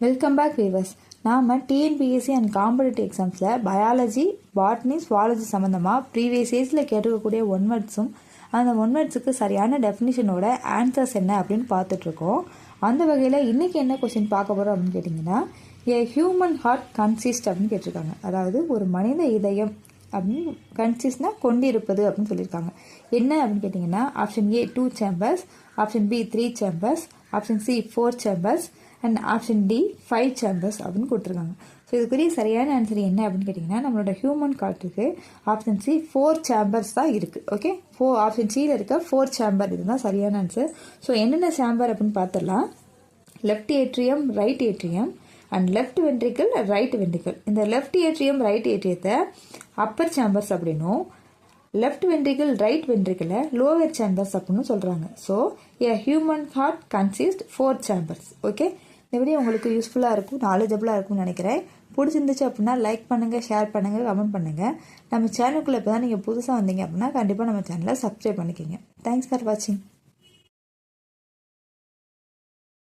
Welcome back viewers. நாம் TNPSC and competitive எக்ஸாம்ஸில் biology, botany, zoology சம்மந்தமாக ப்ரீவியஸ் இயர்ஸில் கேட்டுக்கக்கூடிய ஒன்வேர்ட்ஸும் அந்த ஒன்வேர்ட்ஸுக்கு சரியான டெஃபினிஷனோட ஆன்சர்ஸ் என்ன அப்படின்னு பார்த்துட்ருக்கோம். அந்த வகையில் இன்றைக்கி என்ன கொஸ்டின் பார்க்க போகிறோம் அப்படின்னு கேட்டிங்கன்னா, ஏ ஹியூமன் ஹார்ட் கன்சிஸ்ட் அப்படின்னு கேட்டிருக்காங்க. அதாவது ஒரு மனித இதயம் அப்படின்னு கன்சிஸ்ட்னா கொண்டிருப்பது அப்படின்னு சொல்லியிருக்காங்க. என்ன அப்படின்னு கேட்டிங்கன்னா, option A 2 chambers, option B 3 chambers, option C 4 chambers and option D 5 chambers அப்படின்னு கொடுத்துருக்காங்க. ஸோ இதுக்குரிய சரியான ஆன்சர் என்ன அப்படின்னு கேட்டிங்கன்னா, நம்மளோட ஹியூமன் ஹார்ட்டுக்கு ஆப்ஷன் சி 4 சேம்பர்ஸ் தான் இருக்குது. ஓகே, ஆப்ஷன் சியில் இருக்க 4 சேம்பர் இதுதான் சரியான ஆன்சர். ஸோ என்னென்ன சேம்பர் அப்படின்னு பார்த்துடலாம். Left atrium, right atrium and left ventricle, right ventricle. இந்த லெஃப்ட் ஏட்ரியம், ரைட் ஏட்ரியத்தை அப்பர் சேம்பர்ஸ் அப்படின்னும், லெஃப்ட் வென்ட்ரிக்கல், ரைட் வென்ட்ரிக்கலை லோவர் சேம்பர்ஸ் அப்படின்னு சொல்கிறாங்க. So a human heart consist 4 chambers. Okay, இந்த வீடியோ உங்களுக்கு யூஸ்ஃபுல்லாக இருக்கும், நாலேஜபிளாக இருக்கும்னு நினைக்கிறேன். பிடிச்சிருந்துச்சு அப்படின்னா லைக் பண்ணுங்கள், ஷேர் பண்ணுங்கள், கமெண்ட் பண்ணுங்கள். நம்ம சேனலுக்குள்ளே இப்போ தான் நீங்கள் புதுசாக வந்தீங்க அப்படின்னா கண்டிப்பாக நம்ம சேனலை சப்ஸ்கிரைப் பண்ணிக்கோங்க. தேங்க்ஸ் ஃபார் வாட்சிங்.